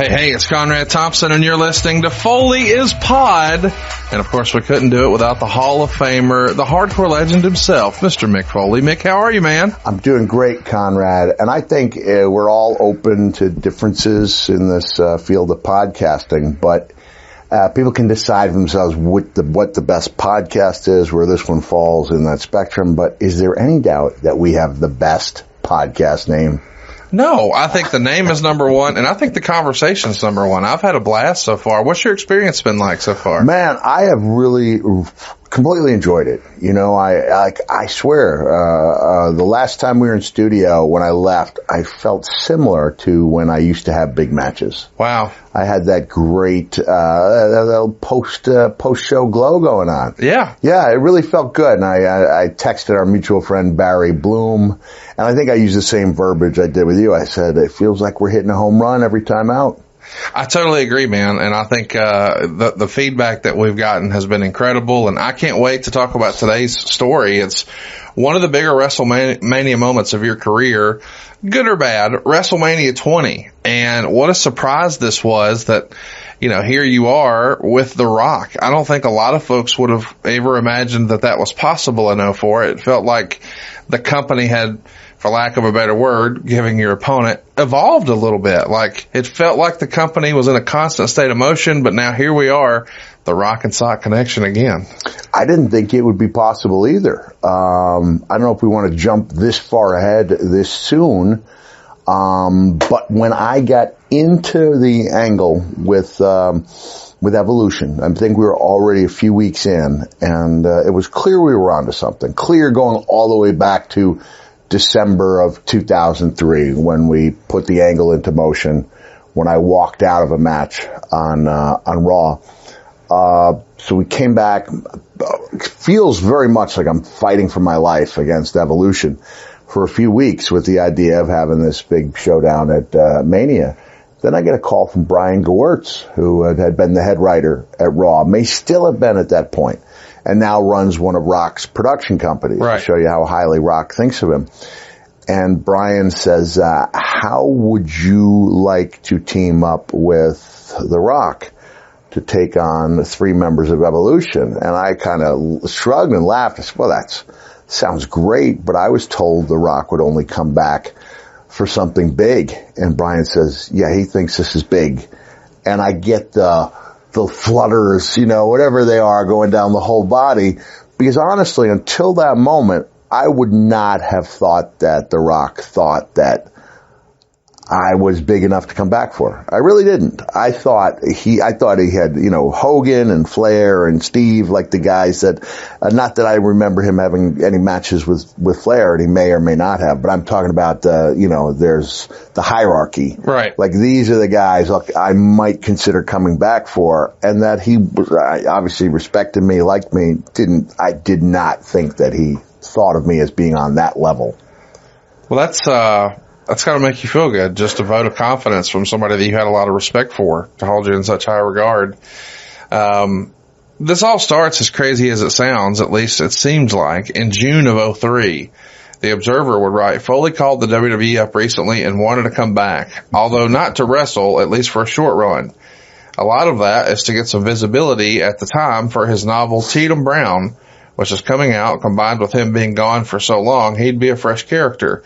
Hey, it's Conrad Thompson, and you're listening to Foley is Pod. And, of course, we couldn't do it without the Hall of Famer, the hardcore legend himself, Mr. Mick Foley. Mick, how are you, man? I'm doing great, Conrad. And I think we're all open to differences in this field of podcasting, but people can decide for themselves what the best podcast is, where this one falls in that spectrum. But is there any doubt that we have the best podcast name? No, I think the name is number one, and I think the conversation's number one. I've had a blast so far. What's your experience been like so far? Man, I have really completely enjoyed it. You know, I swear, the last time we were in studio, when I left, I felt similar to when I used to have big matches. Wow. I had that great, post-show glow going on. Yeah. Yeah, it really felt good. And I texted our mutual friend Barry Bloom, and I think I used the same verbiage I did with you. I said, it feels like we're hitting a home run every time out. I totally agree, man. And I think, the feedback that we've gotten has been incredible. And I can't wait to talk about today's story. It's one of the bigger WrestleMania moments of your career, good or bad, WrestleMania 20. And what a surprise this was that, you know, here you are with The Rock. I don't think a lot of folks would have ever imagined that that was possible in 2004. It felt like the company had, for lack of a better word, giving your opponent, evolved a little bit. Like, it felt like the company was in a constant state of motion, but now here we are, the Rock and Sock connection again. I didn't think it would be possible either. I don't know if we want to jump this far ahead this soon, but when I got into the angle with Evolution, I think we were already a few weeks in, and it was clear we were onto something. Clear going all the way back to December of 2003 when we put the angle into motion, when I walked out of a match on Raw. So we came back. It feels very much like I'm fighting for my life against Evolution for a few weeks with the idea of having this big showdown at Mania. Then I get a call from Brian Gewirtz, who had been the head writer at Raw, may still have been at that point, and now runs one of Rock's production companies. Right. To show you how highly Rock thinks of him. And Brian says, how would you like to team up with The Rock to take on the three members of Evolution? And I kind of shrugged and laughed. I said, well, that sounds great, but I was told The Rock would only come back for something big. And Brian says, yeah, he thinks this is big. And I get the flutters, you know, whatever they are, going down the whole body. Because honestly, until that moment, I would not have thought that The Rock thought that I was big enough to come back for. I really didn't. I thought he had, you know, Hogan and Flair and Steve, like the guys that, not that I remember him having any matches with Flair, and he may or may not have, but I'm talking about, you know, there's the hierarchy. Right. Like, these are the guys I might consider coming back for, and that he obviously respected me, liked me, I did not think that he thought of me as being on that level. Well, that's got to make you feel good, just a vote of confidence from somebody that you had a lot of respect for, to hold you in such high regard. This all starts, as crazy as it sounds, at least it seems like, in June of 2003. The Observer would write, Foley called the WWE up recently and wanted to come back, although not to wrestle, at least for a short run. A lot of that is to get some visibility at the time for his novel Tatum Brown, which is coming out. Combined with him being gone for so long, he'd be a fresh character.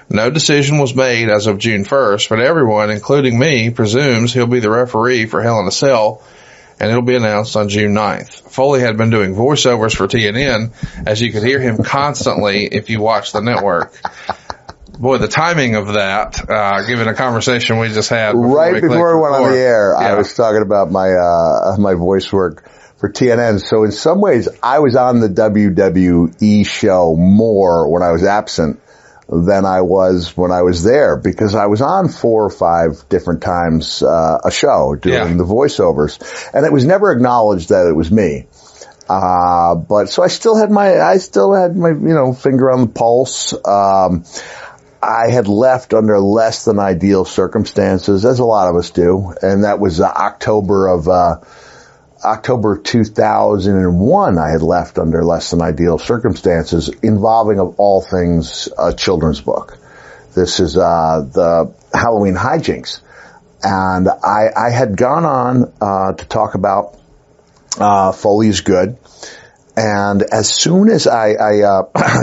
No decision was made as of June 1st, but everyone, including me, presumes he'll be the referee for Hell in a Cell, and it'll be announced on June 9th. Foley had been doing voiceovers for TNN, as you could hear him constantly if you watch the network. Boy, the timing of that, given a conversation we just had. Right before we went on the air, yeah. I was talking about my voice work for TNN. So in some ways, I was on the WWE show more when I was absent than I was when I was there, because I was on 4 or 5 different times a show doing the voiceovers, and it was never acknowledged that it was me. But so I still had my you know, finger on the pulse. I had left under less than ideal circumstances, as a lot of us do, and that was October 2001, I had left under less than ideal circumstances, involving, of all things, a children's book. This is the Halloween Hijinks. And I had gone on to talk about Foley is Good. And as soon as I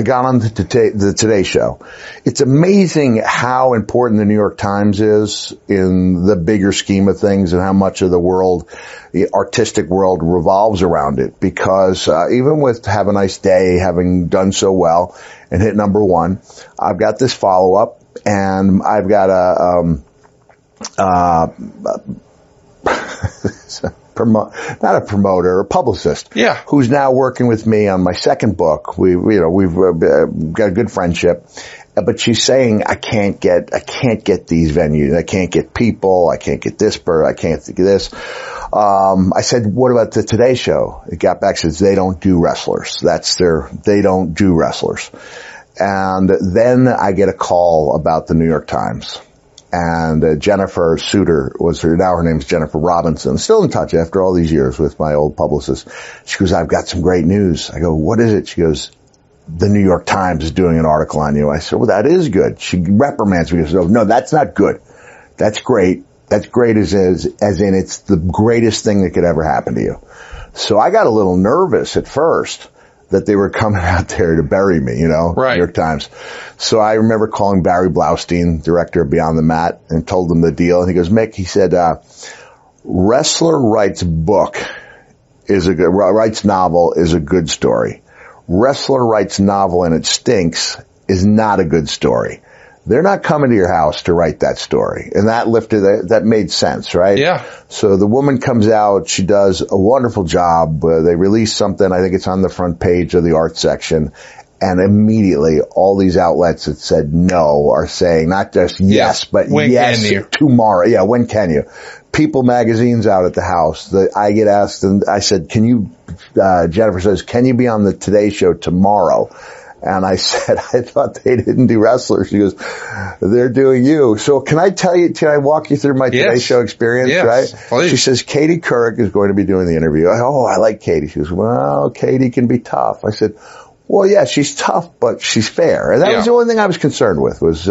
got on the Today Show, it's amazing how important the New York Times is in the bigger scheme of things and how much of the world, the artistic world, revolves around it. Because even with Have a Nice Day having done so well and hit number one, I've got this follow-up, and I've got not a promoter, a publicist. Yeah. Who's now working with me on my second book. We've got a good friendship, but she's saying, I can't get these venues. I can't get people. I can't get this I can't get this. I said, what about the Today Show? It got back, says they don't do wrestlers. They don't do wrestlers. And then I get a call about the New York Times. And Jennifer Suter now her name's Jennifer Robinson. Still in touch after all these years with my old publicist. She goes, I've got some great news. I go, what is it? She goes, the New York Times is doing an article on you. I said, well, that is good. She reprimands me. She goes, no, that's not good. That's great. That's great as in it's the greatest thing that could ever happen to you. So I got a little nervous at first that they were coming out there to bury me, right. New York Times. So I remember calling Barry Blaustein, director of Beyond the Mat, and told him the deal. And he goes, Mick, he said, wrestler writes novel is a good story. Wrestler writes novel and it stinks is not a good story. They're not coming to your house to write that story. And that made sense, right? Yeah. So the woman comes out, she does a wonderful job. They release something, I think it's on the front page of the art section. And immediately all these outlets that said no are saying not just yes, but when yes can you? Tomorrow. Yeah, when can you? People magazine's out at the house. I get asked, and I said, Jennifer says, can you be on the Today Show tomorrow? And I said, I thought they didn't do wrestlers. She goes, they're doing you. So can I walk you through my Today Show experience, right? Please. She says, Katie Couric is going to be doing the interview. I like Katie. She goes, well, Katie can be tough. I said, well, yeah, she's tough, but she's fair. And that was the only thing I was concerned with was,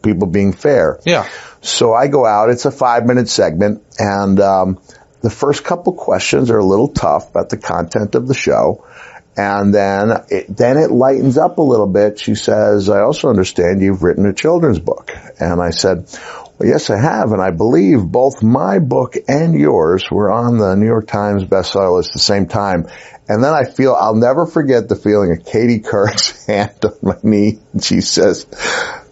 people being fair. Yeah. So I go out. It's a 5-minute segment. And, the first couple questions are a little tough about the content of the show. And then it lightens up a little bit. She says, I also understand you've written a children's book. And I said, well, yes, I have. And I believe both my book and yours were on the New York Times bestseller list at the same time. And then I'll never forget the feeling of Katie Couric's hand on my knee. And she says,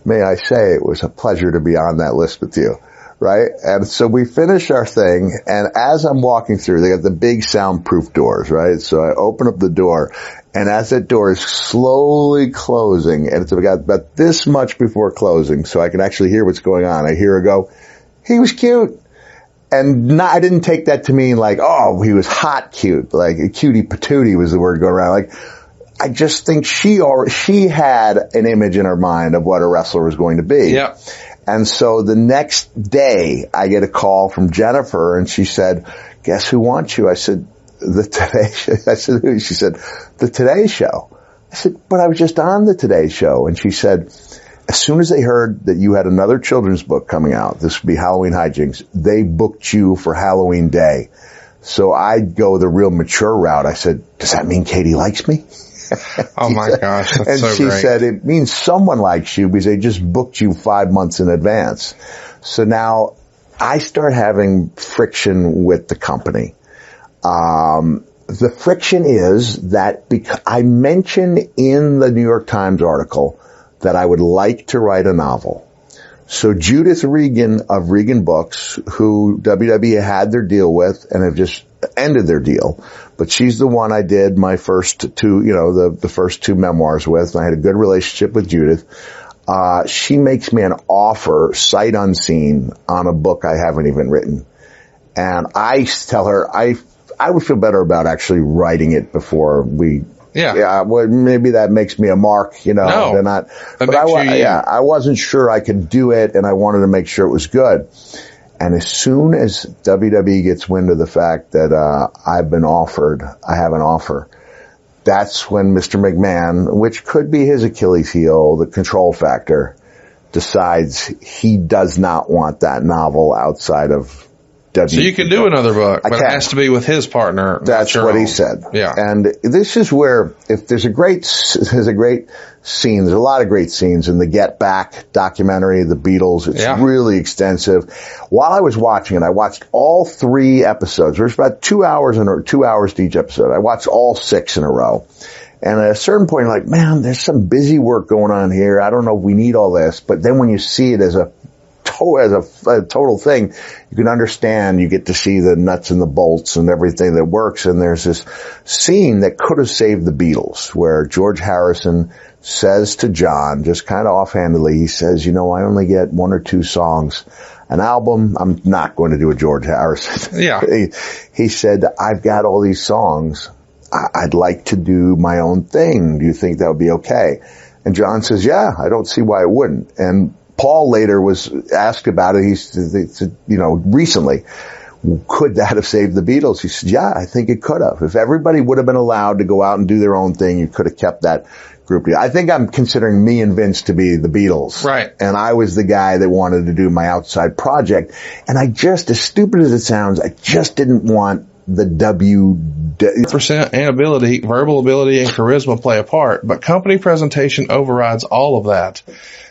may I say it was a pleasure to be on that list with you. Right? And so we finish our thing, and as I'm walking through, they got the big soundproof doors, right? So I open up the door, and as that door is slowly closing, and it's about this much before closing, so I can actually hear what's going on, I hear her go, he was cute. And I didn't take that to mean like, oh, he was hot cute, like cutie patootie was the word going around. Like, I just think she had an image in her mind of what a wrestler was going to be. Yeah. And so the next day I get a call from Jennifer and she said, guess who wants you? I said, the Today Show. I said, who? She said, the Today Show. I said, but I was just on the Today Show. And she said, as soon as they heard that you had another children's book coming out, this would be Halloween Hijinks, they booked you for Halloween Day. So I'd go the real mature route. I said, does that mean Katie likes me? Oh my gosh, that's so great. And she said, it means someone likes you because they just booked you 5 months in advance. So now I start having friction with the company. The friction is that because I mentioned in the New York Times article that I would like to write a novel. So Judith Regan of Regan Books, who WWE had their deal with and have just ended their deal, but she's the one I did my first two, the first two memoirs with, and I had a good relationship with Judith. She makes me an offer, sight unseen, on a book I haven't even written. And I tell her I would feel better about actually writing it before we. Yeah. Well, maybe that makes me a mark, No, they're not. But I wasn't sure I could do it, and I wanted to make sure it was good. And as soon as WWE gets wind of the fact that I have an offer, that's when Mr. McMahon, which could be his Achilles heel, the control factor, decides he does not want that novel outside of So you can do another book, but it has to be with his partner. That's what he said. Yeah. And this is where, if there's a great scene, there's a lot of great scenes in the Get Back documentary, The Beatles. It's really extensive. While I was watching it, I watched all 3 episodes. There's about 2 hours to each episode. I watched all 6 in a row. And at a certain point, you're like, man, there's some busy work going on here. I don't know if we need all this. But then when you see it as a total thing, you can understand, you get to see the nuts and the bolts and everything that works. And there's this scene that could have saved the Beatles where George Harrison says to John, just kind of offhandedly, he says, I only get 1 or 2 songs an album. I'm not going to do a George Harrison. Yeah. He said, I've got all these songs. I'd like to do my own thing. Do you think that would be okay? And John says, yeah, I don't see why it wouldn't. And Paul later was asked about it. He said, recently, could that have saved the Beatles? He said, yeah, I think it could have. If everybody would have been allowed to go out and do their own thing, you could have kept that group. I think I'm considering me and Vince to be the Beatles. Right. And I was the guy that wanted to do my outside project. And I just, as stupid as it sounds, I just didn't want the percent and verbal ability and charisma play a part, but company presentation overrides all of that.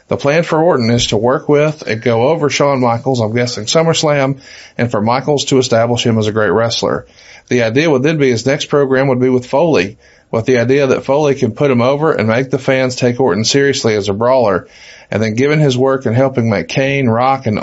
The plan for Orton is to work with and go over Shawn Michaels, I'm guessing SummerSlam, and for Michaels to establish him as a great wrestler. The idea would then be his next program would be with Foley, with the idea that Foley can put him over and make the fans take Orton seriously as a brawler. And then given his work in helping make Kane, Rock, and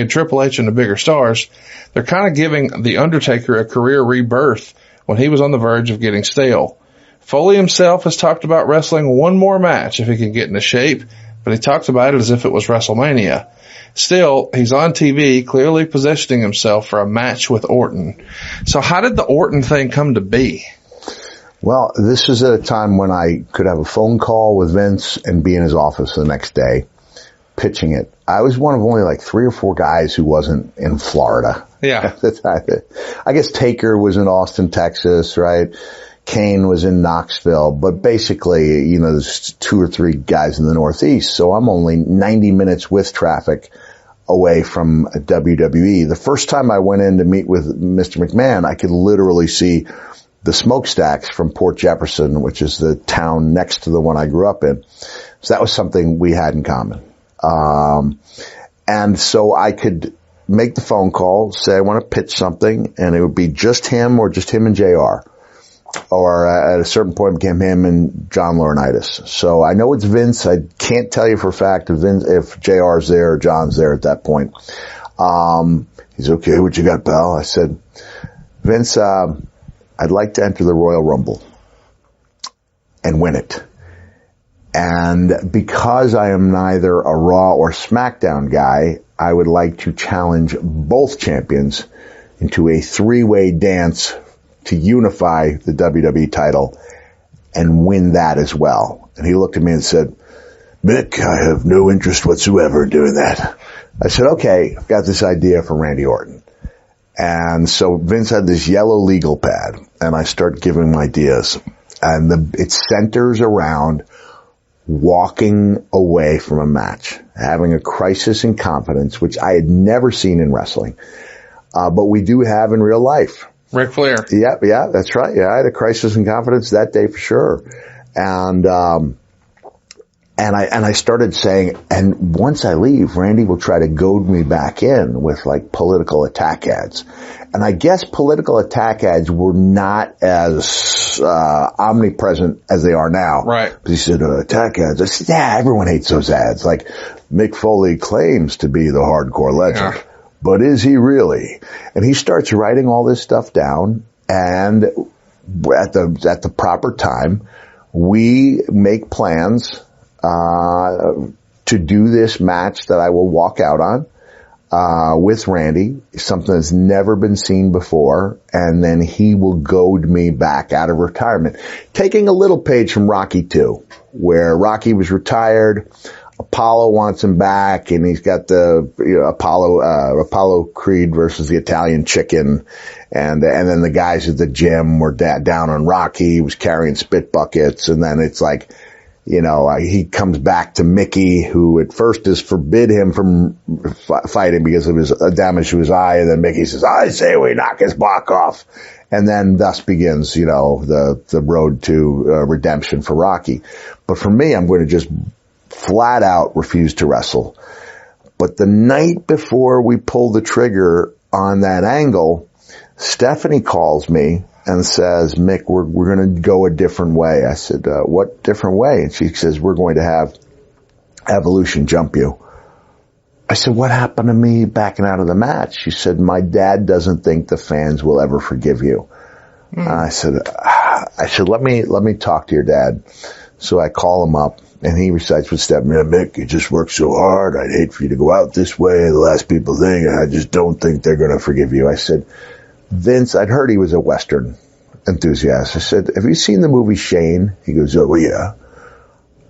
Triple H into bigger stars, they're kind of giving The Undertaker a career rebirth when he was on the verge of getting stale. Foley himself has talked about wrestling one more match if he can get into shape, but he talks about it as if it was WrestleMania. Still, he's on TV, clearly positioning himself for a match with Orton. So how did the Orton thing come to be? Well, this was at a time when I could have a phone call with Vince and be in his office the next day pitching it. I was one of only like 3 or 4 guys who wasn't in Florida. Yeah. I guess Taker was in Austin, Texas, right? Kane was in Knoxville, but basically, there's 2 or 3 guys in the Northeast. So I'm only 90 minutes with traffic away from WWE. The first time I went in to meet with Mr. McMahon, I could literally see the smokestacks from Port Jefferson, which is the town next to the one I grew up in. So that was something we had in common. And so I could make the phone call, say I want to pitch something, and it would be just him or just him and JR. Or at a certain point it became him and John Laurinaitis. So I know it's Vince. I can't tell you for a fact if JR's there or John's there at that point. He's okay. What you got, pal? I said, Vince, I'd like to enter the Royal Rumble and win it. And because I am neither a Raw or SmackDown guy, I would like to challenge both champions into a 3-way dance to unify the WWE title and win that as well. And he looked at me and said, Mick, I have no interest whatsoever in doing that. I said, okay, I've got this idea for Randy Orton. And so Vince had this yellow legal pad, and I start giving him ideas. And it centers around walking away from a match, having a crisis in confidence, which I had never seen in wrestling. But we do have in real life. Ric Flair. Yeah, that's right. Yeah, I had a crisis in confidence that day for sure. And I started saying, and once I leave, Randy will try to goad me back in with like political attack ads. And I guess political attack ads were not as omnipresent as they are now. Right. He said, attack ads. I said, yeah, everyone hates those ads. Like Mick Foley claims to be the hardcore legend. Yeah. But is he really? And he starts writing all this stuff down, and at the proper time, we make plans to do this match that I will walk out on with Randy, something that's never been seen before, and then he will goad me back out of retirement. Taking a little page from Rocky 2, where Rocky was retired, Apollo wants him back, and he's got the Apollo Creed versus the Italian Chicken, and then the guys at the gym were down on Rocky. He was carrying spit buckets, and then it's like, he comes back to Mickey, who at first is forbid him from fighting because of his damage to his eye. And then Mickey says, I say we knock his block off. And then thus begins, the road to redemption for Rocky. But for me, I'm going to just flat out refuse to wrestle. But the night before we pull the trigger on that angle, Stephanie calls me and says, Mick, we're going to go a different way. I said, what different way? And she says, we're going to have Evolution jump you. I said, what happened to me backing out of the match? She said, my dad doesn't think the fans will ever forgive you. I said, let me talk to your dad. So I call him up and he recites with Stephanie, Mick, you just work so hard. I'd hate for you to go out this way. The last people think, I just don't think they're going to forgive you. I said, Vince, I'd heard he was a Western enthusiast. I said, have you seen the movie Shane? He goes, oh yeah.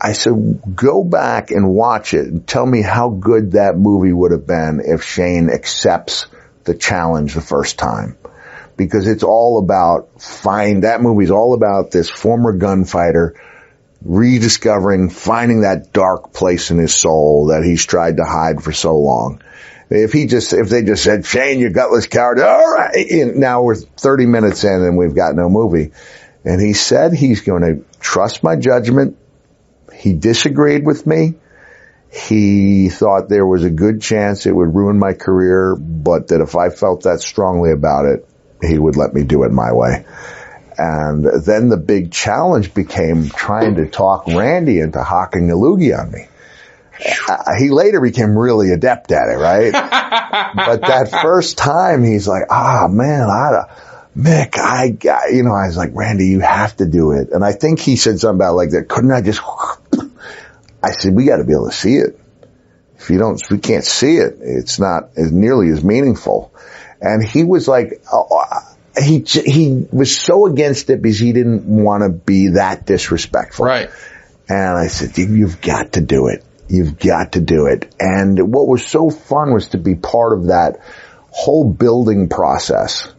I said, go back and watch it and tell me how good that movie would have been if Shane accepts the challenge the first time. Because it's all about that movie's all about this former gunfighter rediscovering, finding that dark place in his soul that he's tried to hide for so long. If they just said, Shane, you gutless coward, all right. And now we're 30 minutes in and we've got no movie. And he said he's going to trust my judgment. He disagreed with me. He thought there was a good chance it would ruin my career, but that if I felt that strongly about it, he would let me do it my way. And then the big challenge became trying to talk Randy into hocking a loogie on me. He later became really adept at it, right? But that first time, he's like, man, Mick, I was like, Randy, you have to do it. And I think he said something about like that. Couldn't I just, I said, we got to be able to see it. If we can't see it, it's not as nearly as meaningful. And he was like, he was so against it because he didn't want to be that disrespectful. Right. And I said, you've got to do it. You've got to do it. And what was so fun was to be part of that whole building process.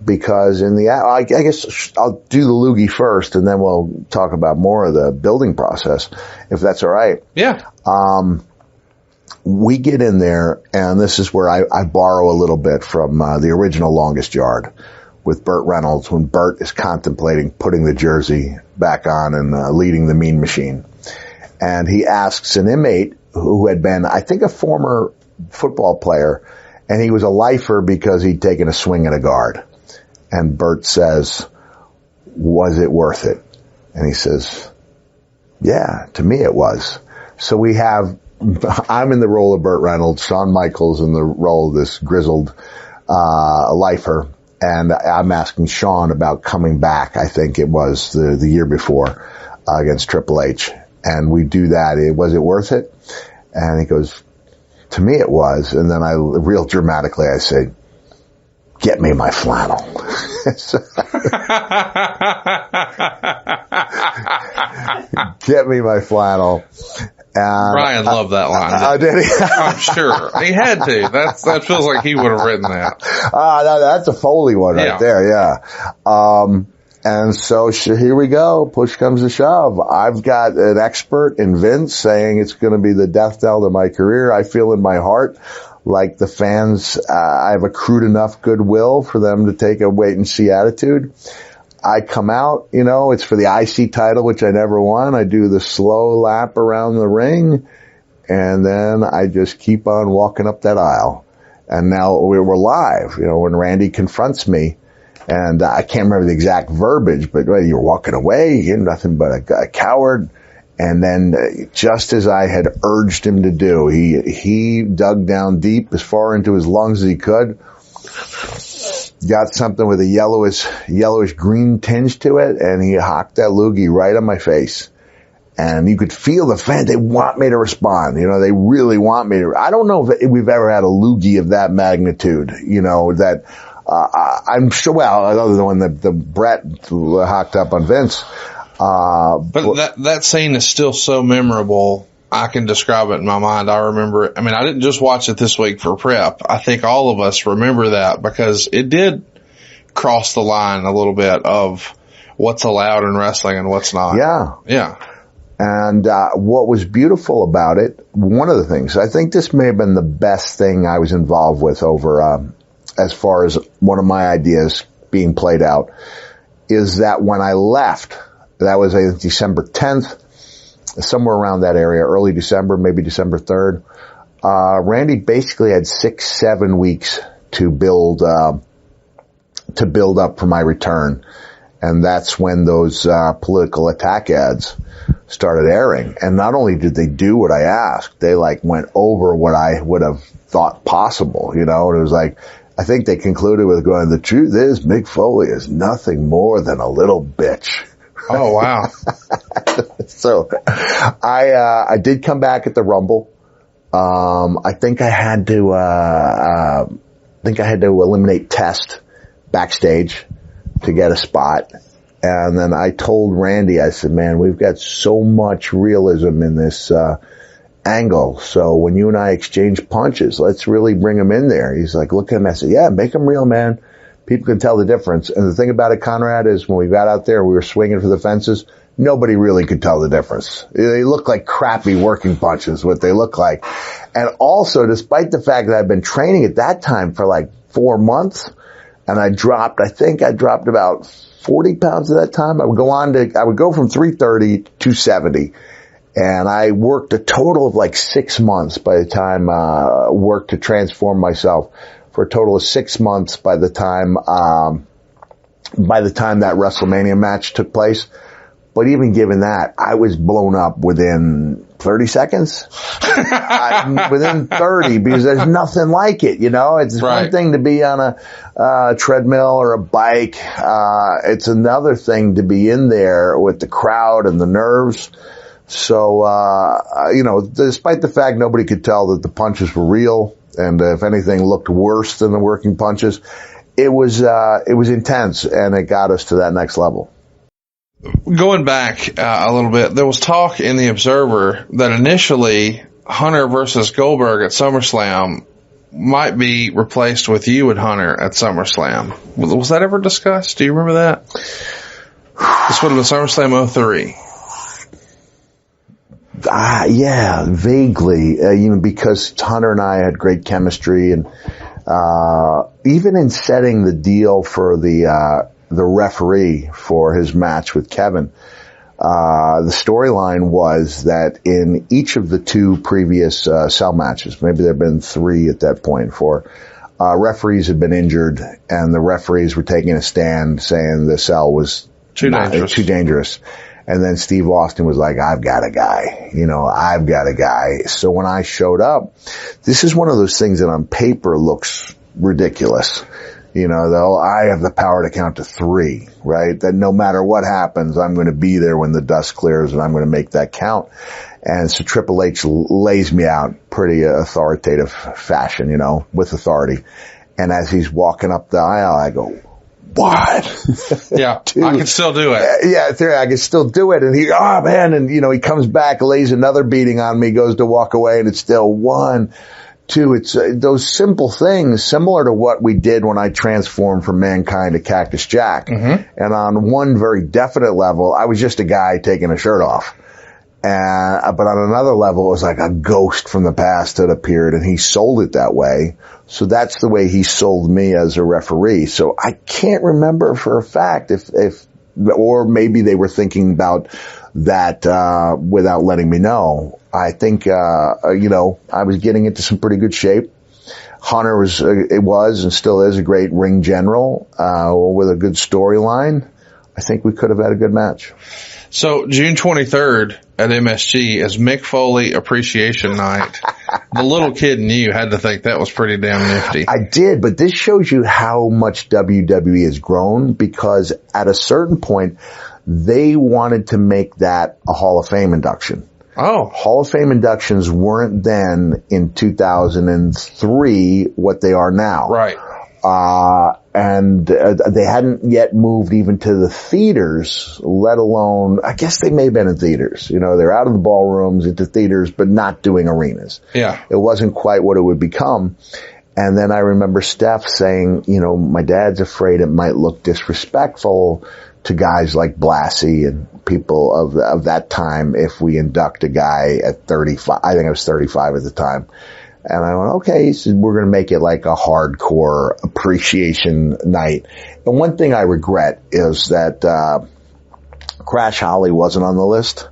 Because I guess I'll do the loogie first and then we'll talk about more of the building process, if that's all right. Yeah. We get in there and this is where I borrow a little bit from, the original Longest Yard with Burt Reynolds when Burt is contemplating putting the jersey back on and, leading the Mean Machine. And he asks an inmate who had been, I think, a former football player, and he was a lifer because he'd taken a swing at a guard. And Burt says, was it worth it? And he says, yeah, to me it was. So I'm in the role of Burt Reynolds, Shawn Michaels in the role of this grizzled, lifer. And I'm asking Shawn about coming back. I think it was the year before, against Triple H. And we do that. Was it worth it? And he goes, to me it was. And then real dramatically, I say, get me my flannel. Get me my flannel. Brian loved that line. Did he? I'm sure. He had to. That feels like he would have written that. No, that's a Foley one right there, yeah. And so here we go. Push comes to shove. I've got an expert in Vince saying it's going to be the death knell to my career. I feel in my heart like the fans, I've accrued enough goodwill for them to take a wait and see attitude. I come out, it's for the IC title, which I never won. I do the slow lap around the ring and then I just keep on walking up that aisle. And now we're live, when Randy confronts me. And I can't remember the exact verbiage, but you're walking away, you're nothing but a coward. And then just as I had urged him to do, he dug down deep as far into his lungs as he could, got something with a yellowish green tinge to it, and he hocked that loogie right on my face. And you could feel the fans, they want me to respond. They really want me to. I don't know if we've ever had a loogie of that magnitude, that I'm sure, other than when the Brett hocked up on Vince. But that scene is still so memorable. I can describe it in my mind. I remember it. I mean, I didn't just watch it this week for prep. I think all of us remember that because it did cross the line a little bit of what's allowed in wrestling and what's not. Yeah. Yeah. And what was beautiful about it, one of the things, I think this may have been the best thing I was involved with over, as far as one of my ideas being played out, is that when I left, that was December 10th, somewhere around that area, early December, maybe December 3rd, Randy basically had 6-7 weeks to build up for my return. And that's when those political attack ads started airing. And not only did they do what I asked, they like went over what I would have thought possible, you know. And it was like, I think they concluded with going, the truth is Mick Foley is nothing more than a little bitch. Oh, wow. So I did come back at the Rumble. I think I had to eliminate Test backstage to get a spot. And then I told Randy, I said, man, we've got so much realism in this, angle. So when you and I exchange punches, let's really bring him in there. He's like, look at him. I said, yeah, make him real, man. People can tell the difference. And the thing about it, Conrad, is when we got out there, we were swinging for the fences. Nobody really could tell the difference. They look like crappy working punches, what they look like. And also, despite the fact that I've been training at that time for like 4 months, and I dropped about 40 pounds at that time. I would go from 330 to 270. And I worked a total of like 6 months by the time, worked to transform myself for a total of 6 months by the time that WrestleMania match took place. But even given that, I was blown up within 30 seconds. Within 30, because there's nothing like it, you know? It's right. One thing to be on a treadmill or a bike. It's another thing to be in there with the crowd and the nerves. So, despite the fact nobody could tell that the punches were real, and if anything looked worse than the working punches, it was intense, and it got us to that next level. Going back a little bit, there was talk in the Observer that initially Hunter versus Goldberg at SummerSlam might be replaced with you and Hunter at SummerSlam. Was that ever discussed? Do you remember that? This would have been SummerSlam 03. Yeah, vaguely, because Hunter and I had great chemistry, and even in setting the deal for the referee for his match with Kevin, the storyline was that in each of the 2 previous cell matches, maybe there had been 3 at that point, referees had been injured, and the referees were taking a stand saying the cell was too dangerous. And then Steve Austin was like, I've got a guy. So when I showed up, this is one of those things that on paper looks ridiculous. Though I have the power to count to 3, right? That no matter what happens, I'm going to be there when the dust clears, and I'm going to make that count. And so Triple H lays me out pretty authoritative fashion, with authority. And as he's walking up the aisle, I go, what? Yeah, I can still do it. Yeah, I can still do it. And he comes back, lays another beating on me, goes to walk away, and it's still 1, 2. It's those simple things, similar to what we did when I transformed from Mankind to Cactus Jack. Mm-hmm. And on one very definite level, I was just a guy taking a shirt off. But on another level, it was like a ghost from the past that appeared, and he sold it that way. So that's the way he sold me as a referee. So I can't remember for a fact or maybe they were thinking about that, without letting me know. I think, I was getting into some pretty good shape. Hunter was and still is a great ring general, with a good storyline. I think we could have had a good match. So June 23rd at MSG is Mick Foley Appreciation Night. The little kid in you had to think that was pretty damn nifty. I did, but this shows you how much WWE has grown, because at a certain point, they wanted to make that a Hall of Fame induction. Oh. Hall of Fame inductions weren't then in 2003 what they are now. Right. And they hadn't yet moved even to the theaters, let alone, I guess they may have been in theaters. They're out of the ballrooms into theaters, but not doing arenas. Yeah. It wasn't quite what it would become. And then I remember Steph saying, my dad's afraid it might look disrespectful to guys like Blassie and people of that time if we induct a guy at 35. I think I was 35 at the time. And I went, okay, he said, we're going to make it like a hardcore appreciation night. And one thing I regret is that Crash Holly wasn't on the list.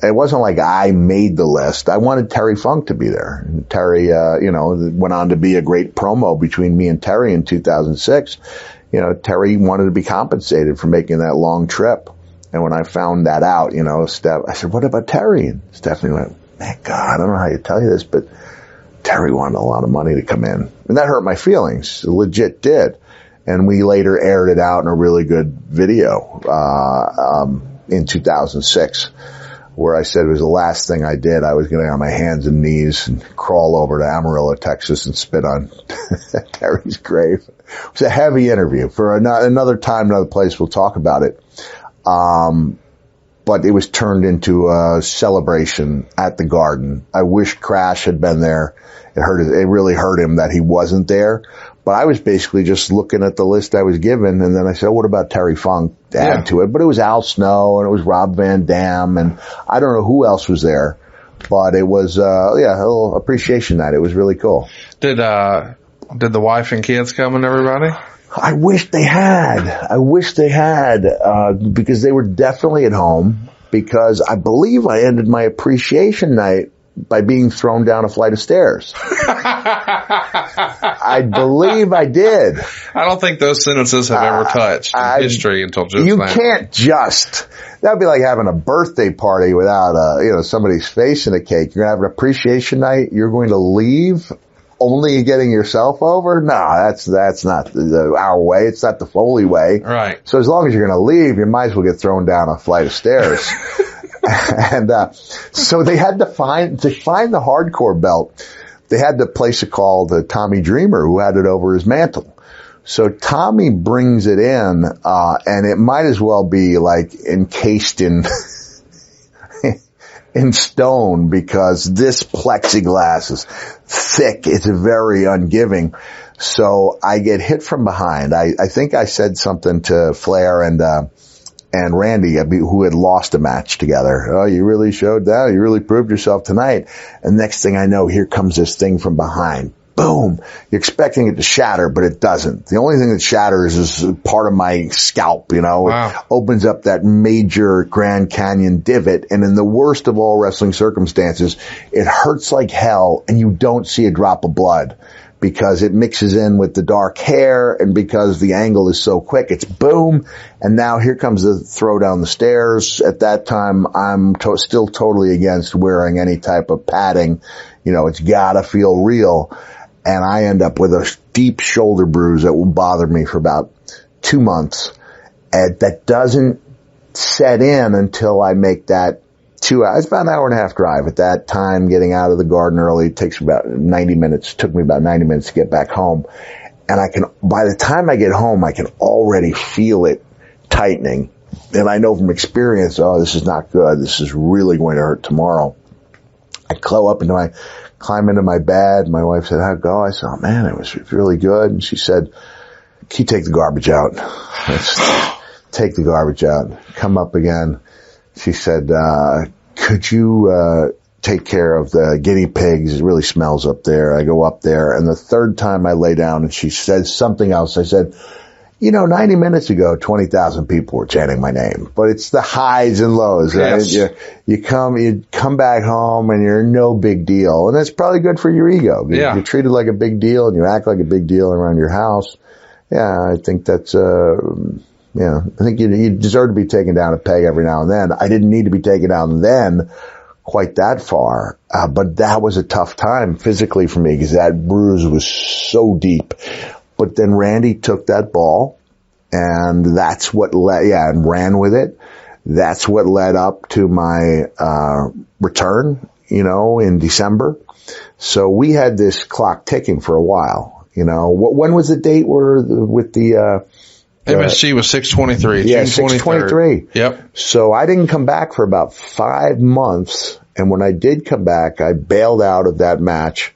It wasn't like I made the list. I wanted Terry Funk to be there. And Terry, went on to be a great promo between me and Terry in 2006. Terry wanted to be compensated for making that long trip. And when I found that out, I said, what about Terry? And Stephanie went, man, God, I don't know how to tell you this, but Terry wanted a lot of money to come in. And that hurt my feelings. It legit did. And we later aired it out in a really good video, in 2006, where I said it was the last thing I did. I was going to get on my hands and knees and crawl over to Amarillo, Texas and spit on Terry's grave. It was a heavy interview. For another time, another place, we'll talk about it. But it was turned into a celebration at the Garden. I wish Crash had been there. It really hurt him that he wasn't there. But I was basically just looking at the list I was given, and then I said, what about Terry Funk to add to it? But it was Al Snow, and it was Rob Van Dam, and I don't know who else was there. But it was, a little appreciation night. It was really cool. Did the wife and kids come and everybody? I wish they had. Because they were definitely at home, because I believe I ended my appreciation night by being thrown down a flight of stairs. I believe I did. I don't think those sentences have ever touched in history until just now. Can't just. That'd be like having a birthday party without somebody's face in a cake. You're going to have an appreciation night. You're going to leave only getting yourself over? No, that's not our way. It's not the Foley way. Right. So as long as you're going to leave, you might as well get thrown down a flight of stairs. And so they had to find the hardcore belt. They had to place a call to Tommy Dreamer, who had it over his mantle. So Tommy brings it in, and it might as well be like encased in in stone, because this plexiglass is thick. It's very ungiving. So I get hit from behind. I think I said something to Flair and Randy, who had lost a match together. Oh, you really showed that. You really proved yourself tonight. And next thing I know, here comes this thing from behind. Boom. You're expecting it to shatter, but it doesn't. The only thing that shatters is part of my scalp, Wow. It opens up that major Grand Canyon divot. And in the worst of all wrestling circumstances, it hurts like hell, and you don't see a drop of blood, because it mixes in with the dark hair, and because the angle is so quick, it's boom. And now here comes the throw down the stairs. At that time, I'm still totally against wearing any type of padding. It's gotta feel real. And I end up with a deep shoulder bruise that will bother me for about 2 months. And that doesn't set in until I make that 2 hours. It's about an hour and a half drive. At that time, getting out of the Garden early, it takes about 90 minutes. It took me about 90 minutes to get back home. And by the time I get home, I can already feel it tightening. And I know from experience, this is not good. This is really going to hurt tomorrow. I climb into my bed. My wife said, how'd it go? I said, oh man, it was really good. And she said, can you take the garbage out? Take the garbage out. Come up again. She said, could you take care of the guinea pigs? It really smells up there. I go up there, and the third time I lay down and she says something else. I said, 90 minutes ago, 20,000 people were chanting my name, but it's the highs and lows, right? Yes. You come back home and you're no big deal. And that's probably good for your ego. Yeah. You're treated like a big deal and you act like a big deal around your house. Yeah, I think that's, I think you deserve to be taken down a peg every now and then. I didn't need to be taken down then quite that far, but that was a tough time physically for me, because that bruise was so deep. But then Randy took that ball, and that's what and ran with it. That's what led up to my return, in December. So we had this clock ticking for a while. When was the date with the MSG was 6/23. Yeah, June 6/23. Yep. So I didn't come back for about 5 months, and when I did come back, I bailed out of that match.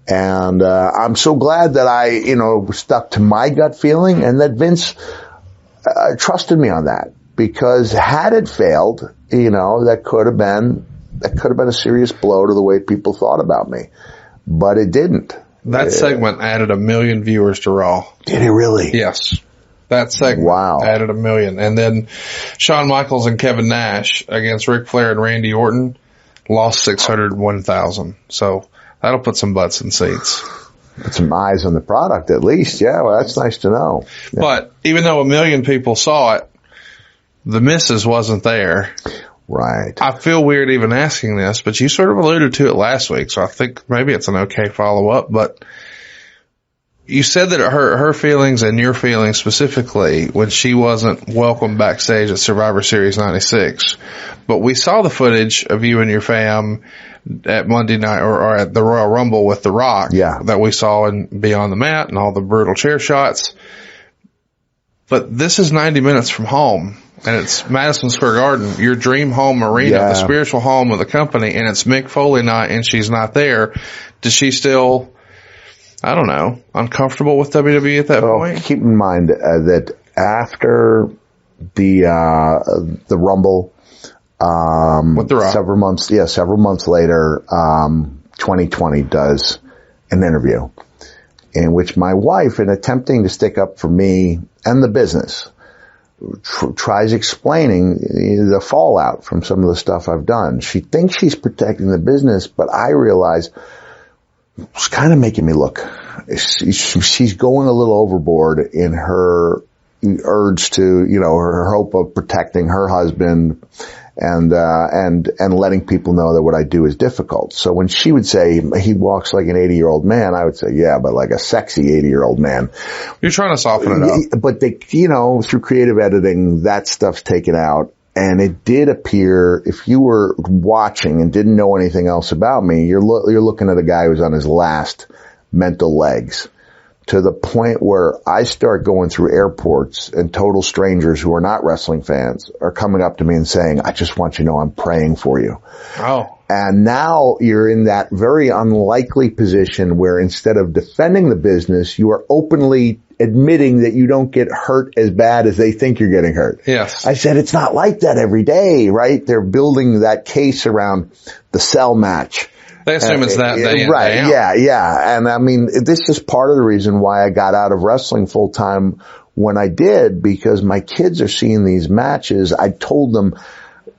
And I'm so glad that I, stuck to my gut feeling, and that Vince trusted me on that. because had it failed, that could have been a serious blow to the way people thought about me, but it didn't. That segment added 1 million viewers to Raw. Did it really? Yes. That segment added 1 million. And then Shawn Michaels and Kevin Nash against Ric Flair and Randy Orton lost 601,000. So that'll put some butts in seats. Put some eyes on the product at least. Yeah, well, that's nice to know. Yeah. But even though 1 million people saw it, the missus wasn't there. Right. I feel weird even asking this, but you sort of alluded to it last week, so I think maybe it's an okay follow-up. But you said that her feelings and your feelings specifically when she wasn't welcome backstage at Survivor Series 96. But we saw the footage of you and your fam at Monday night or at the Royal Rumble with The Rock that we saw in Beyond the Mat and all the brutal chair shots. But this is 90 minutes from home. And it's Madison Square Garden, your dream home arena, the spiritual home of the company, and it's Mick Foley night and she's not there. Does she still, I don't know, uncomfortable with WWE at that point? Keep in mind that after the Rumble, with The Rock. several months later, 2020 does an interview in which my wife, in attempting to stick up for me and the business, tries explaining the fallout from some of the stuff I've done. She thinks she's protecting the business, but I realize it's kind of making me look. She's going a little overboard in her urge to, her hope of protecting her husband and letting people know that what I do is difficult. So when she would say he walks like an 80-year-old man, I would say, yeah, but like a sexy 80-year-old man. You're trying to soften it up. But they, through creative editing, that stuff's taken out. And it did appear, if you were watching and didn't know anything else about me, you're looking at a guy who's on his last mental legs. To the point where I start going through airports and total strangers who are not wrestling fans are coming up to me and saying, I just want you to know I'm praying for you. Oh. And now you're in that very unlikely position where instead of defending the business, you are openly admitting that you don't get hurt as bad as they think you're getting hurt. Yes. I said, it's not like that every day, right? They're building that case around the cell match. They assume it's that day in, right, day out. Yeah. And I mean, this is part of the reason why I got out of wrestling full time when I did, because my kids are seeing these matches. I told them,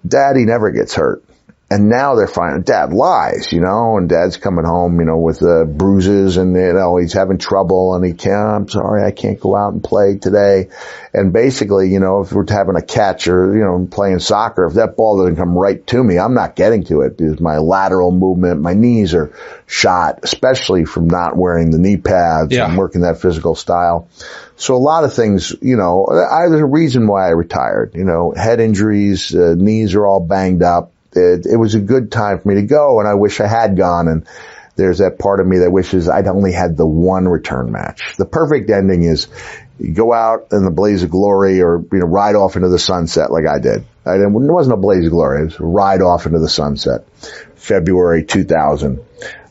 Daddy never gets hurt. And now they're finding Dad lies, and Dad's coming home, with bruises and, he's having trouble and I'm sorry, I can't go out and play today. And basically, if we're having a catch or, playing soccer, if that ball doesn't come right to me, I'm not getting to it because my lateral movement, my knees are shot, especially from not wearing the knee pads and working that physical style. So a lot of things, there's a reason why I retired, head injuries, knees are all banged up. It was a good time for me to go, and I wish I had gone. And there's that part of me that wishes I'd only had the one return match. The perfect ending is you go out in the blaze of glory or, ride off into the sunset like I did. It wasn't a blaze of glory. It was ride off into the sunset, February 2000.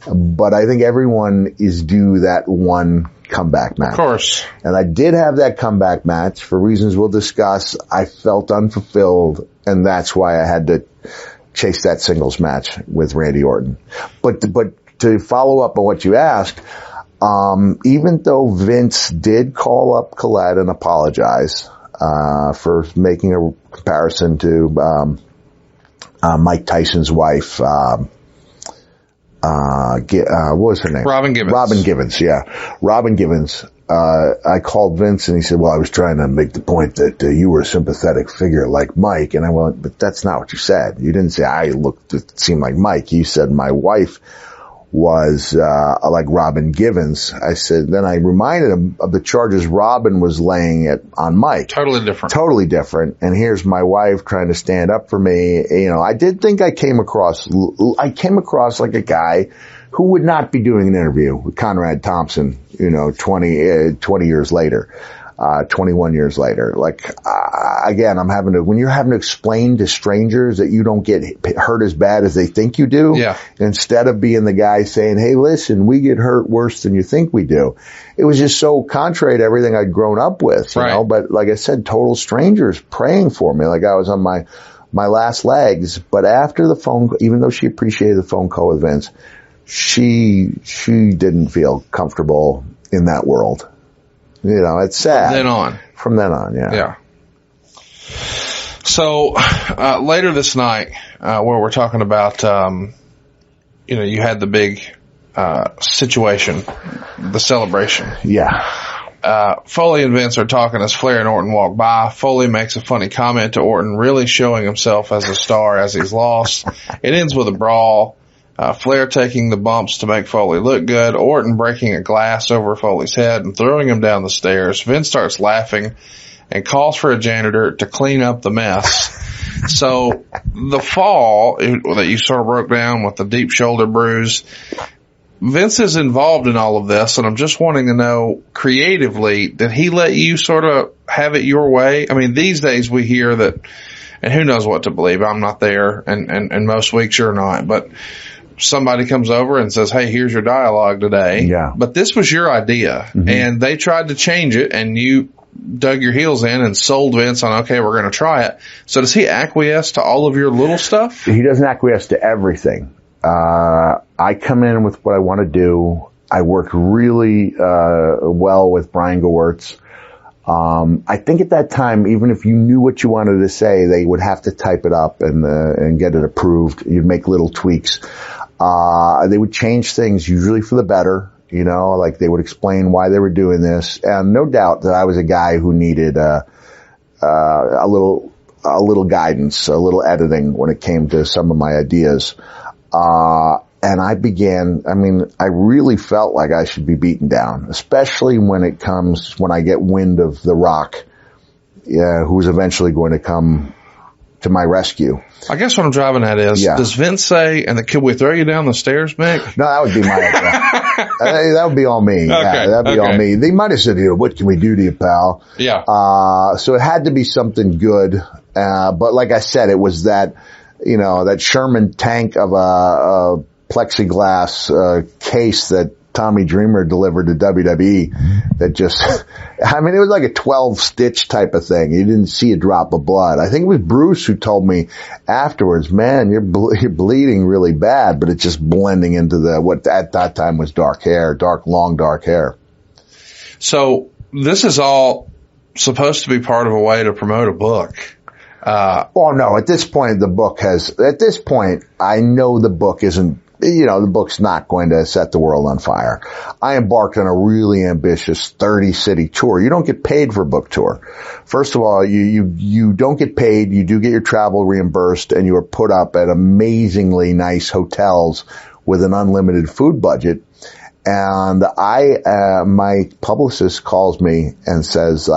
But I think everyone is due that one comeback match. Of course. And I did have that comeback match for reasons we'll discuss. I felt unfulfilled, and that's why I had to chase that singles match with Randy Orton. But to follow up on what you asked, even though Vince did call up Colette and apologize, for making a comparison to, Mike Tyson's wife, what was her name? Robin Givens. Robin Givens. I called Vince and he said, well, I was trying to make the point that you were a sympathetic figure like Mike. And I went, but that's not what you said. You didn't say it seemed like Mike. You said my wife was, like Robin Givens. I said, then I reminded him of the charges Robin was laying on Mike. Totally different. And here's my wife trying to stand up for me. I did think I came across like a guy who would not be doing an interview with Conrad Thompson, 20 years later. 21 years later. Like, again, when you're having to explain to strangers that you don't get hurt as bad as they think you do, instead of being the guy saying, hey, listen, we get hurt worse than you think we do. It was just so contrary to everything I'd grown up with, you know, but like I said, total strangers praying for me. Like I was on my last legs, but after the phone, even though she appreciated the phone call with Vince, she didn't feel comfortable in that world. You know, it's sad. From then on, yeah. So, later this night, where we're talking about, you know, you had the big, situation, the celebration. Yeah. Foley and Vince are talking as Flair and Orton walk by. Foley makes a funny comment to Orton, really showing himself as a star as he's lost. It ends with a brawl. Flair taking the bumps to make Foley look good. Orton breaking a glass over Foley's head and throwing him down the stairs. Vince starts laughing and calls for a janitor to clean up the mess. So the fall that you sort of broke down with the deep shoulder bruise, Vince is involved in all of this, and I'm just wanting to know, creatively, did he let you sort of have it your way? I mean, these days we hear that, and who knows what to believe. I'm not there, and most weeks you're not, but somebody comes over and says, hey, here's your dialogue today. Yeah. But this was your idea, and they tried to change it, and you dug your heels in and sold Vince on, okay, we're going to try it. So does he acquiesce to all of your little stuff? He doesn't acquiesce to everything. I come in with what I want to do. I work really well with Brian Gewirtz. I think at that time, even if you knew what you wanted to say, they would have to type it up and get it approved. You'd make little tweaks. They would change things, usually for the better. You know, like they would explain why they were doing this. And no doubt that I was a guy who needed a little guidance, a little editing when it came to some of my ideas. And I really felt like I should be beaten down, especially when I get wind of The Rock, who's eventually going to come to my rescue. I guess what I'm driving at is, does Vince say, could we throw you down the stairs, Mick? No, that would be my idea. That would be all me. Okay. Yeah, that'd be all me. They might have said, what can we do to you, pal? Yeah. So it had to be something good. But like I said, it was that Sherman tank of a plexiglass case that Tommy Dreamer delivered to WWE that just, it was like a 12-stitch type of thing. You didn't see a drop of blood. I think it was Bruce who told me afterwards, man, you're bleeding really bad, but it's just blending into what at that time was long dark hair. So this is all supposed to be part of a way to promote a book. No, at this point, I know the book isn't, the book's not going to set the world on fire. I embarked on a really ambitious 30-city tour. You don't get paid for a book tour. First of all, you don't get paid. You do get your travel reimbursed, and you are put up at amazingly nice hotels with an unlimited food budget. And my publicist calls me and says,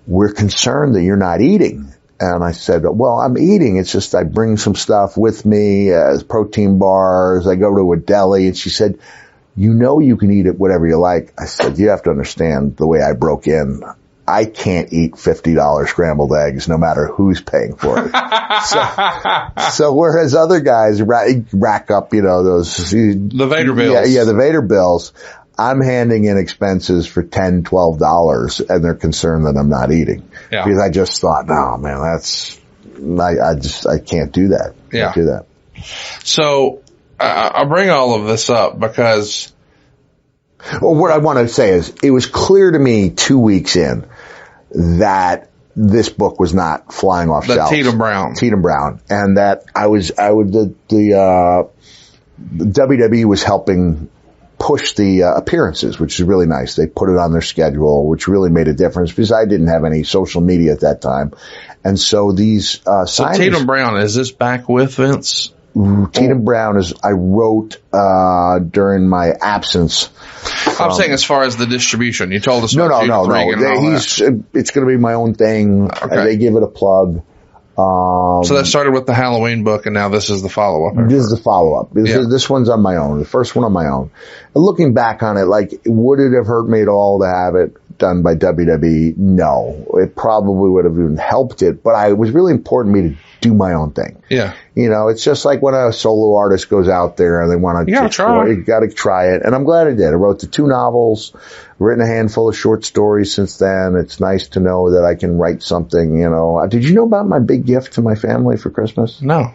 we're concerned that you're not eating. And I said, well, I'm eating. It's just I bring some stuff with me as protein bars. I go to a deli. And she said, you can eat it whatever you like. I said, you have to understand the way I broke in. I can't eat $50 scrambled eggs no matter who's paying for it. So whereas other guys rack up, those. The Vader bills. Yeah, the Vader bills. I'm handing in expenses for $10, $12, and they're concerned that I'm not eating. Yeah. Because I just thought, no, man, I can't do that. Yeah. Can't do that. So, I bring all of this up because. Well, what I want to say is, it was clear to me 2 weeks in that this book was not flying off shelves. Tatum Brown. And that the WWE was helping push the appearances, which is really nice. They put it on their schedule, which really made a difference because I didn't have any social media at that time. And so these signings. So Tatum Brown, is this back with Vince? Tatum Brown I wrote during my absence. I'm saying as far as the distribution. You told us. No. It's going to be my own thing. Okay. They give it a plug. So that started with the Halloween book, and now this is the follow-up. This is the follow-up. This one's on my own. The first one on my own. And looking back on it, would it have hurt me at all to have it? done by WWE? No. It probably would have even helped it, but it was really important to me to do my own thing. Yeah. You know, it's just like when a solo artist goes out there and they want to... You gotta try it. And I'm glad I did. I wrote the 2 novels, written a handful of short stories since then. It's nice to know that I can write something, you know. Did you know about my big gift to my family for Christmas? No.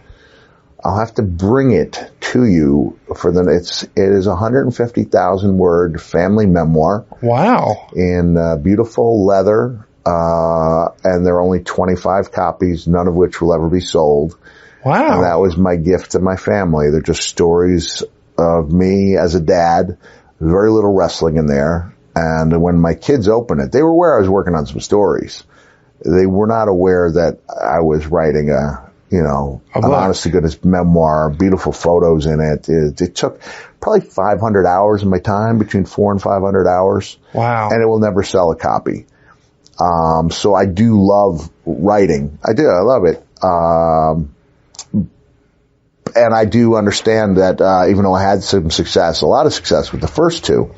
I'll have to bring it to you it is a 150,000 word family memoir. Wow. In beautiful leather, and there are only 25 copies, none of which will ever be sold. Wow. And that was my gift to my family. They're just stories of me as a dad, very little wrestling in there. And when my kids opened it, they were aware I was working on some stories. They were not aware that I was writing an honest to goodness memoir, beautiful photos in it. It took probably 500 hours of my time, between 400 and 500 hours. Wow. And it will never sell a copy. So I do love writing. I love it. And I do understand that, even though I had a lot of success with the first 2,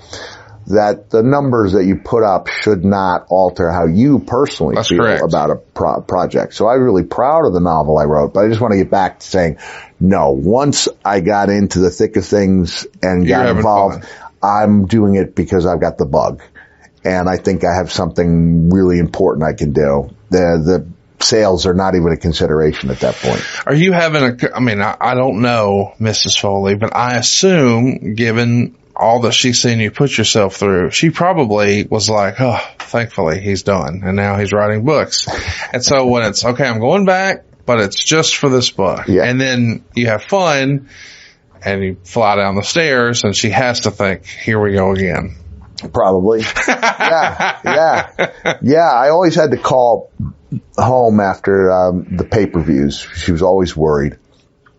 that the numbers that you put up should not alter how you personally feel about a project. So I'm really proud of the novel I wrote, but I just want to get back to saying, no, once I got into the thick of things and got involved, I'm doing it because I've got the bug. And I think I have something really important I can do. The sales are not even a consideration at that point. Are you having I don't know, Mrs. Foley, but I assume, given all that she's seen you put yourself through, she probably was like, oh, thankfully he's done. And now he's writing books. And so when it's, okay, I'm going back, but it's just for this book. Yeah. And then you have fun and you fly down the stairs and she has to think, here we go again. Probably. Yeah. I always had to call home after the pay-per-views. She was always worried.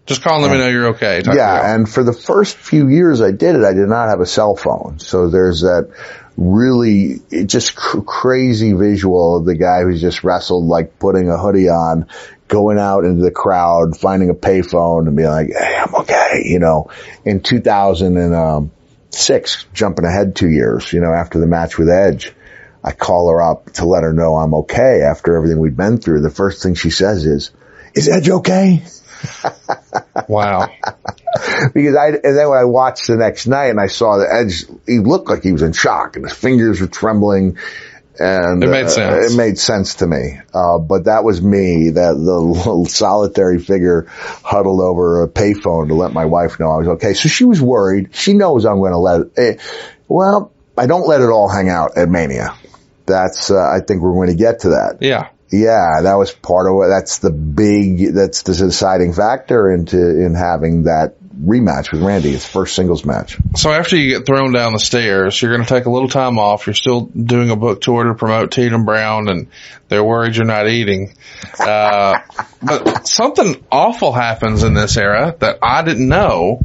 Just call and let me know you're okay. And for the first few years I did not have a cell phone. So there's that really just crazy visual of the guy who's just wrestled, like putting a hoodie on, going out into the crowd, finding a payphone and being like, hey, I'm okay. You know, in 2006, jumping ahead 2 years, after the match with Edge, I call her up to let her know I'm okay after everything we've been through. The first thing she says is Edge okay? Wow. Because and then when I watched the next night and I saw the Edge, he looked like he was in shock and his fingers were trembling, and it made sense. It made sense to me. But that was me, the little solitary figure huddled over a payphone to let my wife know I was okay. So she was worried. She knows I'm going to let it. I don't let it all hang out at Mania. That's, I think we're going to get to that. Yeah. Yeah, that was part of it. That's the deciding factor in having that rematch with Randy. It's first singles match. So after you get thrown down the stairs, you're going to take a little time off. You're still doing a book tour to promote Tatum Brown, and they're worried you're not eating. But something awful happens in this era that I didn't know.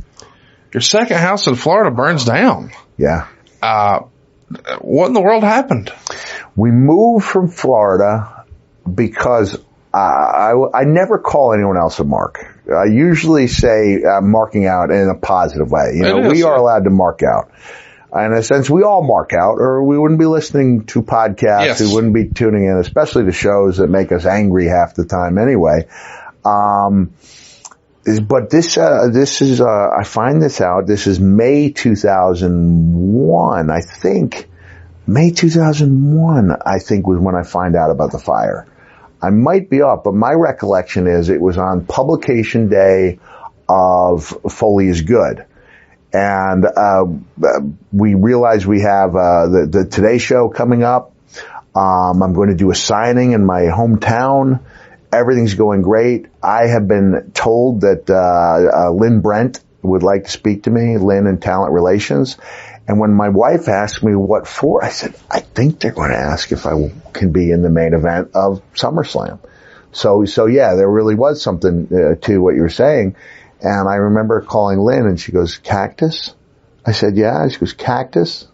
Your second house in Florida burns down. Yeah. What in the world happened? We moved from Florida because I never call anyone else a mark. I usually say marking out in a positive way. We are allowed to mark out. In a sense, we all mark out, or we wouldn't be listening to podcasts. Yes. We wouldn't be tuning in, especially to shows that make us angry half the time anyway. But this is, I find this out, this is May 2001, I think. May 2001, I think, was when I find out about the fire. I might be off, but my recollection is it was on publication day of Foley is Good. And, we realized we have, the Today Show coming up. I'm going to do a signing in my hometown. Everything's going great. I have been told that, Lynn Brent would like to speak to me, Lynn in Talent Relations. And when my wife asked me what for, I said, I think they're going to ask if I can be in the main event of SummerSlam. So yeah, there really was something to what you were saying. And I remember calling Lynn and she goes, Cactus? I said, yeah. She goes, Cactus?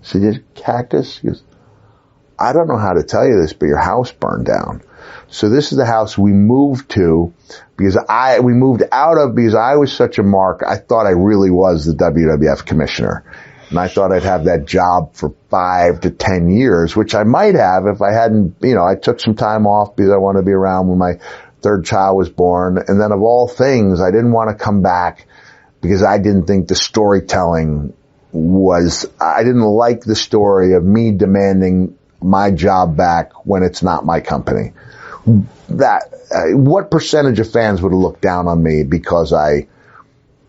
I said, yes, Cactus? She goes, I don't know how to tell you this, but your house burned down. So this is the house we moved to because I was such a mark. I thought I really was the WWF commissioner. And I thought I'd have that job for 5 to 10 years, which I might have if I hadn't, I took some time off because I wanted to be around when my third child was born. And then of all things, I didn't want to come back because I didn't think the storytelling I didn't like the story of me demanding my job back when it's not my company. What percentage of fans would have looked down on me because I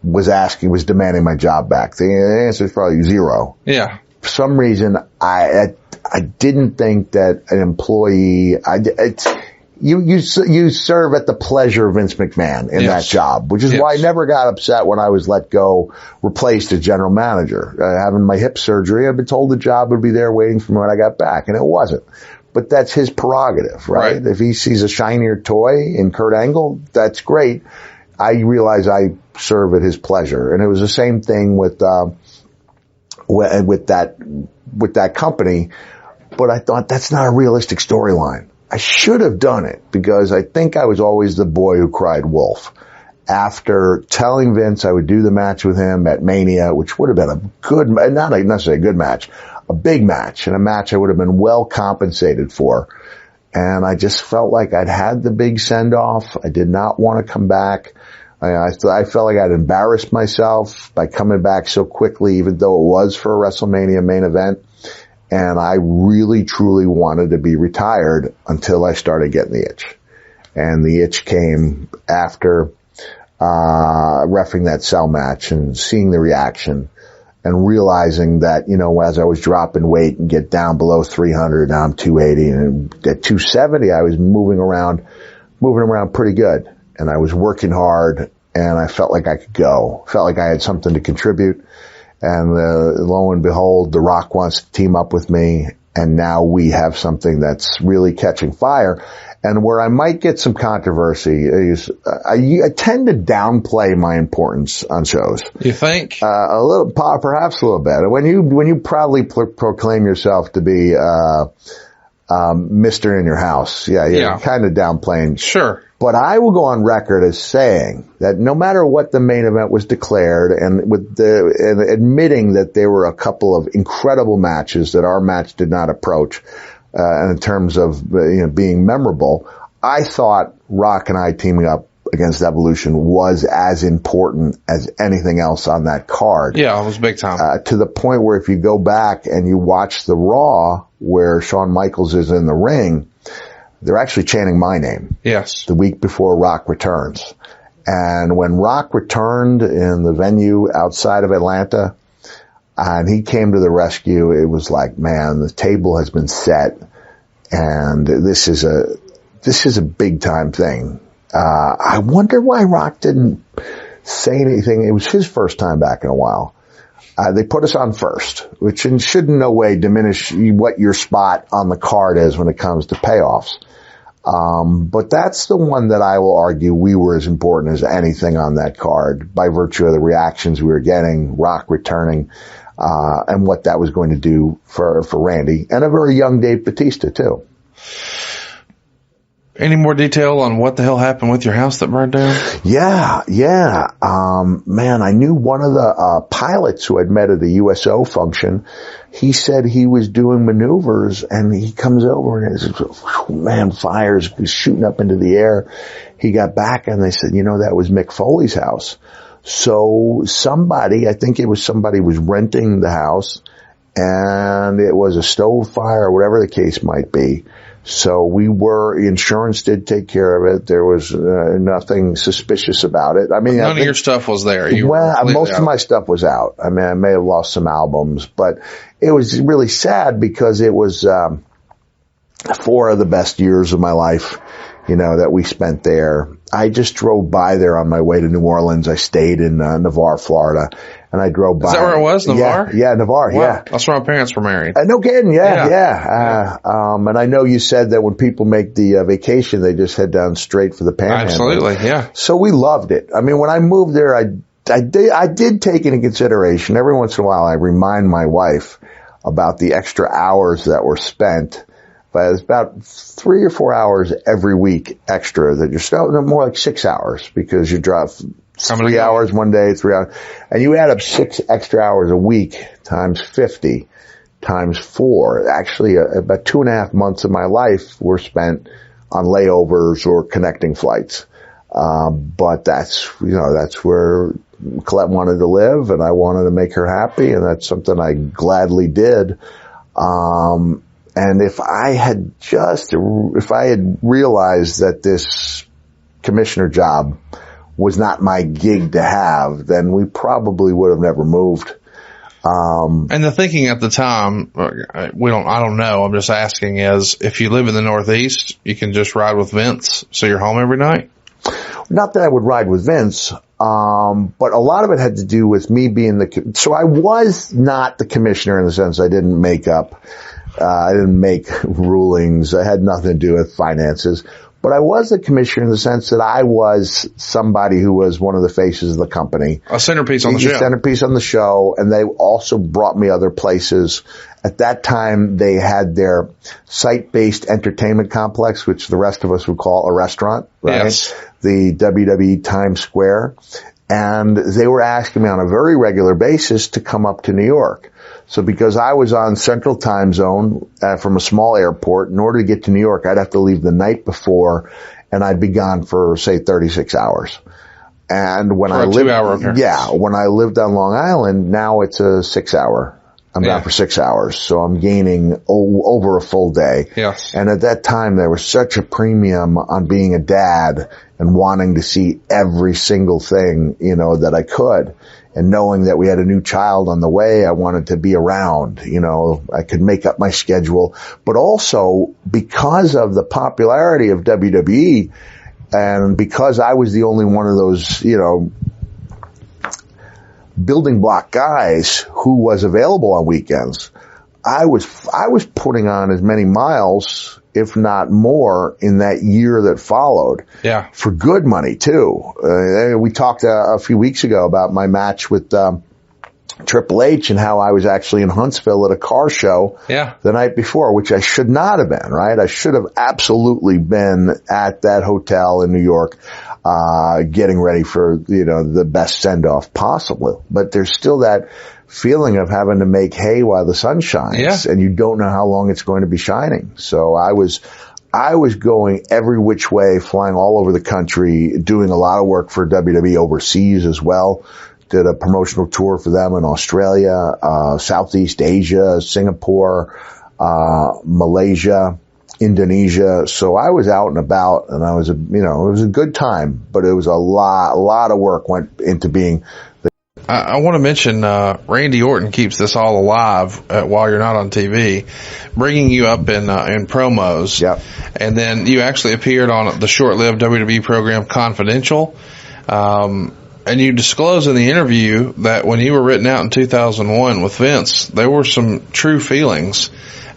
was demanding my job back? The answer is probably 0. Yeah. For some reason, I didn't think that an employee, you serve at the pleasure of Vince McMahon in that job, which is why I never got upset when I was let go, replaced as general manager. Having my hip surgery, I'd been told the job would be there waiting for me when I got back, and it wasn't. But that's his prerogative, right? If he sees a shinier toy in Kurt Angle, that's great. I realize I serve at his pleasure. And it was the same thing with that company. But I thought that's not a realistic storyline. I should have done it because I think I was always the boy who cried wolf. After telling Vince I would do the match with him at Mania, which would have been a good, not necessarily a good match, a big match, and a match I would have been well compensated for. And I just felt like I'd had the big send-off. I did not want to come back. I felt like I'd embarrassed myself by coming back so quickly, even though it was for a WrestleMania main event. And I really, truly wanted to be retired until I started getting the itch. And the itch came after reffing that Cell match and seeing the reaction and realizing that, as I was dropping weight and get down below 300, now I'm 280, and at 270, I was moving around pretty good. And I was working hard, and I felt like I could go. Felt like I had something to contribute. And lo and behold, The Rock wants to team up with me, and now we have something that's really catching fire. And where I might get some controversy is I tend to downplay my importance on shows. You think? Perhaps a little bit. When you proudly proclaim yourself to be Mr. in your house, you're kind of downplaying. Sure. But I will go on record as saying that no matter what the main event was declared, and admitting that there were a couple of incredible matches that our match did not approach, and in terms of being memorable, I thought Rock and I teaming up against Evolution was as important as anything else on that card. Yeah, it was big time. To the point where if you go back and you watch the Raw where Shawn Michaels is in the ring, they're actually chanting my name. Yes. The week before Rock returns. And when Rock returned in the venue outside of Atlanta, and he came to the rescue, it was like, man, the table has been set, and this is a big time thing. I wonder why Rock didn't say anything. It was his first time back in a while. They put us on first, which should in no way diminish what your spot on the card is when it comes to payoffs. But that's the one that I will argue we were as important as anything on that card by virtue of the reactions we were getting, Rock returning, and what that was going to do for Randy, and a very young Dave Bautista too. Any more detail on what the hell happened with your house that burned down? Yeah. Man, I knew one of the pilots who I'd met at a USO function. He said he was doing maneuvers, and he comes over and says, man, fires shooting up into the air. He got back and they said, that was Mick Foley's house. So I think it was somebody was renting the house, and it was a stove fire or whatever the case might be. So insurance did take care of it. There was nothing suspicious about it. I mean, none of your stuff was there. Most of my stuff was out. I mean, I may have lost some albums, but it was really sad because it was 4 of the best years of my life, that we spent there. I just drove by there on my way to New Orleans. I stayed in Navarre, Florida. And I drove by. Is that where it was, Navarre? Yeah, Navarre, wow. yeah. That's where my parents were married. No kidding, yeah. And I know you said that when people make the vacation, they just head down straight for the Panhandle. Absolutely, yeah. So we loved it. I mean, when I moved there, I did take into consideration, every once in a while, I remind my wife about the extra hours that were spent. But it's about 3 or 4 hours every week extra that you're still more like 6 hours because you drive 3 hours one day, 3 hours. And you add up 6 extra hours a week times 50 times 4. Actually, about 2.5 months of my life were spent on layovers or connecting flights. But that's where Colette wanted to live, and I wanted to make her happy, and that's something I gladly did. And if I had realized that this commissioner job was not my gig to have, then we probably would have never moved. And the thinking at the time, I don't know, I'm just asking, is if you live in the Northeast, you can just ride with Vince, so you're home every night? Not that I would ride with Vince, but a lot of it had to do with me being so I was not the commissioner in the sense I didn't make rulings. I had nothing to do with finances. But I was the commissioner in the sense that I was somebody who was one of the faces of the company. A centerpiece on the show. A centerpiece on the show, and they also brought me other places. At that time, they had their site-based entertainment complex, which the rest of us would call a restaurant, right? Yes. The WWE Times Square. And they were asking me on a very regular basis to come up to New York. So because I was on Central Time Zone from a small airport, in order to get to New York, I'd have to leave the night before, and I'd be gone for, say, 36 hours. And when I lived, when I lived on Long Island, now it's a 6 hour. I'm down for 6 hours, so I'm gaining over a full day. Yes. And at that time, there was such a premium on being a dad and wanting to see every single thing, that I could. And knowing that we had a new child on the way, I wanted to be around, I could make up my schedule. But also, because of the popularity of WWE, and because I was the only one of those, building block guys who was available on weekends, I was putting on as many miles, if not more, in that year that followed. Yeah. For good money too. We talked a few weeks ago about my match with Triple H and how I was actually in Huntsville at a car show the night before, which I should not have been, right? I should have absolutely been at that hotel in New York, getting ready for, the best send-off possible. But there's still that feeling of having to make hay while the sun shines, and you don't know how long it's going to be shining. So I was going every which way, flying all over the country, doing a lot of work for WWE overseas as well. Did a promotional tour for them in Australia, Southeast Asia, Singapore, Malaysia, Indonesia. So I was out and about, and it was a good time, but it was a lot of work went into being. I want to mention, Randy Orton keeps this all alive while you're not on TV, bringing you up in promos. Yep. And then you actually appeared on the short-lived WWE program Confidential. And you disclosed in the interview that when you were written out in 2001 with Vince, there were some true feelings.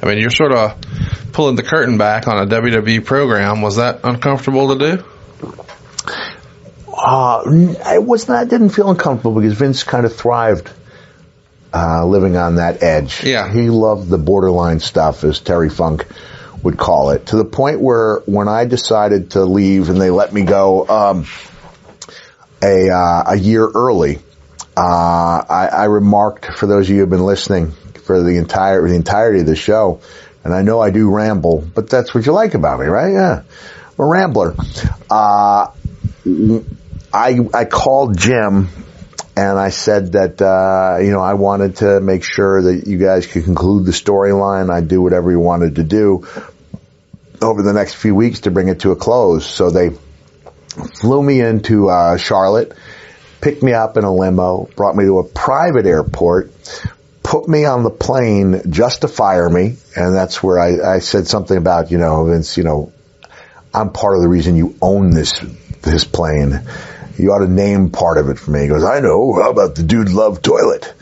I mean, you're sort of pulling the curtain back on a WWE program. Was that uncomfortable to do? It was not. I didn't feel uncomfortable because Vince kind of thrived living on that edge. Yeah. He loved the borderline stuff, as Terry Funk would call it, to the point where when I decided to leave and they let me go a year early, I remarked, for those of you who have been listening for the entirety of the show, and I know I do ramble, but that's what you like about me, right? Yeah. I'm a rambler. I called Jim and I said that, I wanted to make sure that you guys could conclude the storyline. I'd do whatever you wanted to do over the next few weeks to bring it to a close. So they flew me into Charlotte, picked me up in a limo, brought me to a private airport, put me on the plane just to fire me. And that's where I said something about, Vince, I'm part of the reason you own this plane. You ought to name part of it for me. He goes, I know. How about the Dude Love Toilet?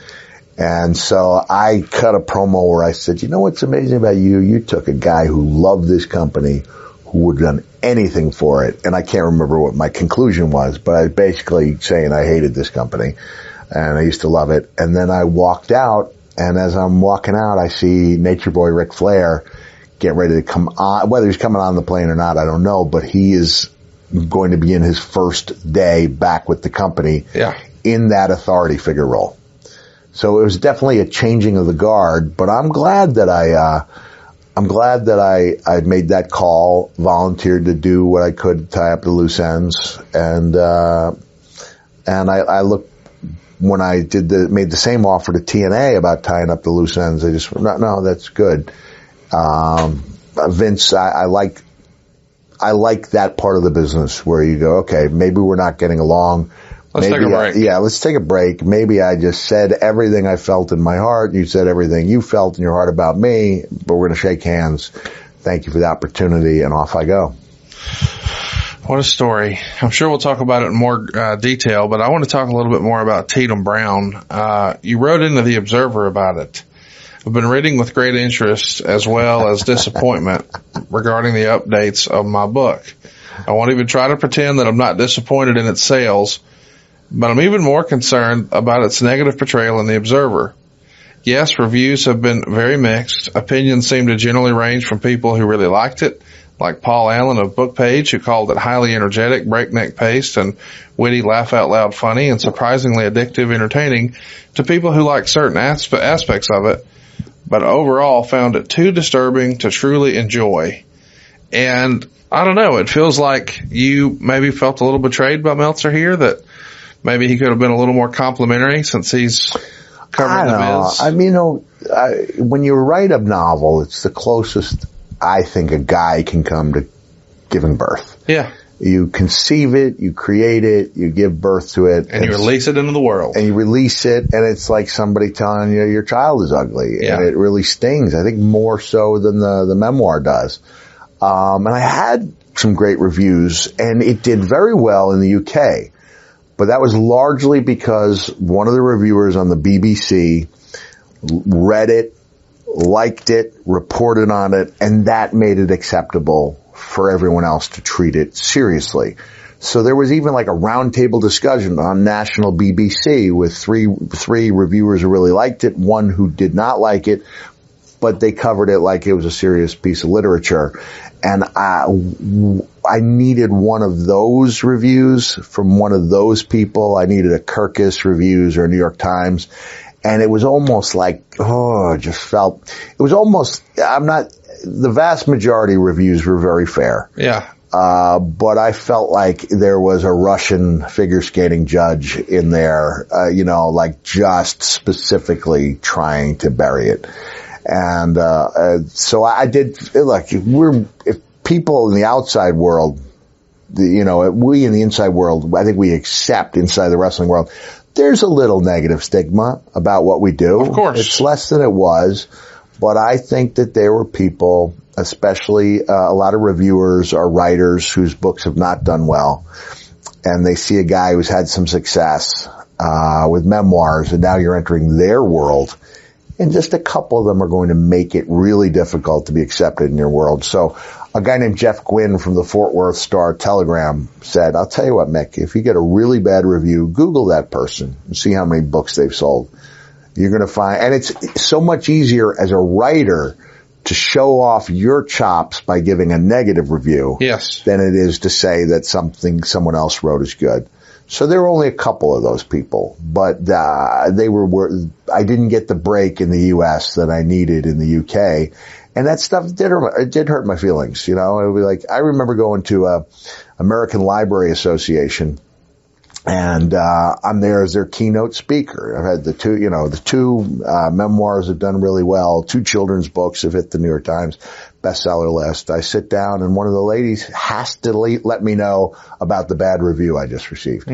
And so I cut a promo where I said, what's amazing about you? You took a guy who loved this company, who would have done anything for it. And I can't remember what my conclusion was, but I was basically saying I hated this company and I used to love it. And then I walked out, and as I'm walking out, I see Nature Boy Ric Flair get ready to come on. Whether he's coming on the plane or not, I don't know, but he is going to begin his first day back with the company in that authority figure role. So it was definitely a changing of the guard, but I'm glad that I made that call, volunteered to do what I could to tie up the loose ends, and I looked, when I made the same offer to TNA about tying up the loose ends, I just, no, that's good. Vince, I like that part of the business where you go, okay, maybe we're not getting along. Let's take a break. Let's take a break. Maybe I just said everything I felt in my heart. You said everything you felt in your heart about me, but we're going to shake hands. Thank you for the opportunity, and off I go. What a story. I'm sure we'll talk about it in more detail, but I want to talk a little bit more about Tatum Brown. You wrote into the Observer about it. I've been reading with great interest as well as disappointment regarding the updates of my book. I won't even try to pretend that I'm not disappointed in its sales, but I'm even more concerned about its negative portrayal in the Observer. Yes, reviews have been very mixed. Opinions seem to generally range from people who really liked it, like Paul Allen of BookPage, who called it highly energetic, breakneck paced, and witty, laugh-out-loud funny, and surprisingly addictive entertaining, to people who like certain aspects of it, but overall found it too disturbing to truly enjoy. And I don't know, it feels like you maybe felt a little betrayed by Meltzer here, that maybe he could have been a little more complimentary since he's covering the biz. I mean, when you write a novel, it's the closest I think a guy can come to giving birth. Yeah. You conceive it, you create it, you give birth to it. And you release it into the world. And you release it, and it's like somebody telling you your child is ugly. Yeah. And it really stings. I think more so than the memoir does. And I had some great reviews, and it did very well in the UK. But that was largely because one of the reviewers on the BBC read it, liked it, reported on it, and that made it acceptable for everyone else to treat it seriously. So there was even like a roundtable discussion on national BBC with three reviewers who really liked it, one who did not like it, but they covered it like it was a serious piece of literature. And I needed one of those reviews from one of those people. I needed a Cactus reviews or a New York Times. And it was almost like, the vast majority reviews were very fair. Yeah. But I felt like there was a Russian figure skating judge in there, like just specifically trying to bury it. And, so I did, look, if people in the outside world, we in the inside world, I think we accept inside the wrestling world, there's a little negative stigma about what we do. Of course. It's less than it was, but I think that there were people, especially a lot of reviewers or writers whose books have not done well, and they see a guy who's had some success with memoirs, and now you're entering their world, and just a couple of them are going to make it really difficult to be accepted in your world. So a guy named Jeff Gwynn from the Fort Worth Star-Telegram said, I'll tell you what, Mick, if you get a really bad review, Google that person and see how many books they've sold. You're going to find, and it's so much easier as a writer to show off your chops by giving a negative review than it is to say that something someone else wrote is good. So there were only a couple of those people, but I didn't get the break in the U.S. that I needed in the U.K., and that stuff did hurt my feelings. It would be like, I remember going to American Library Association, and I'm there as their keynote speaker. I've had the two memoirs have done really well. 2 children's books have hit the New York Times bestseller list. I sit down, and one of the ladies has to let me know about the bad review I just received.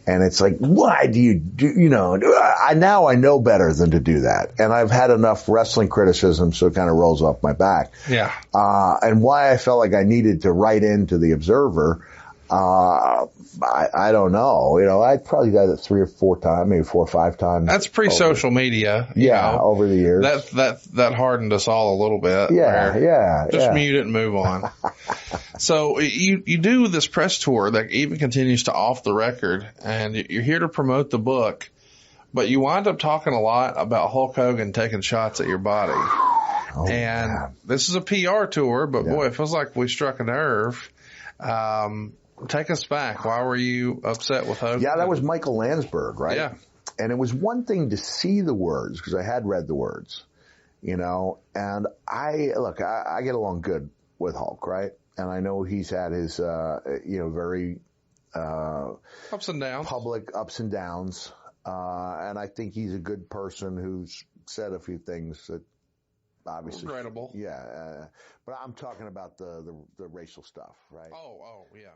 And it's like, why do you do, now I know better than to do that. And I've had enough wrestling criticism, so it kind of rolls off my back. Yeah. And why I felt like I needed to write into the Observer, I don't know. I'd probably done it 3 or 4 times, maybe 4 or 5 times. That's pre-social media. Over the years. That hardened us all a little bit. Just mute it and move on. So you do this press tour that even continues to Off the Record, and you're here to promote the book, but you wind up talking a lot about Hulk Hogan taking shots at your body. This is a PR tour, but boy, it feels like we struck a nerve. take us back. Why were you upset with Hogan? Yeah, that was Michael Landsberg, right? Yeah. And it was one thing to see the words, because I had read the words, and I get along good with Hulk, right? And I know he's had his, very, ups and downs, public ups and downs. And I think he's a good person who's said a few things that obviously regrettable. Yeah. But I'm talking about the racial stuff, right? Oh, yeah.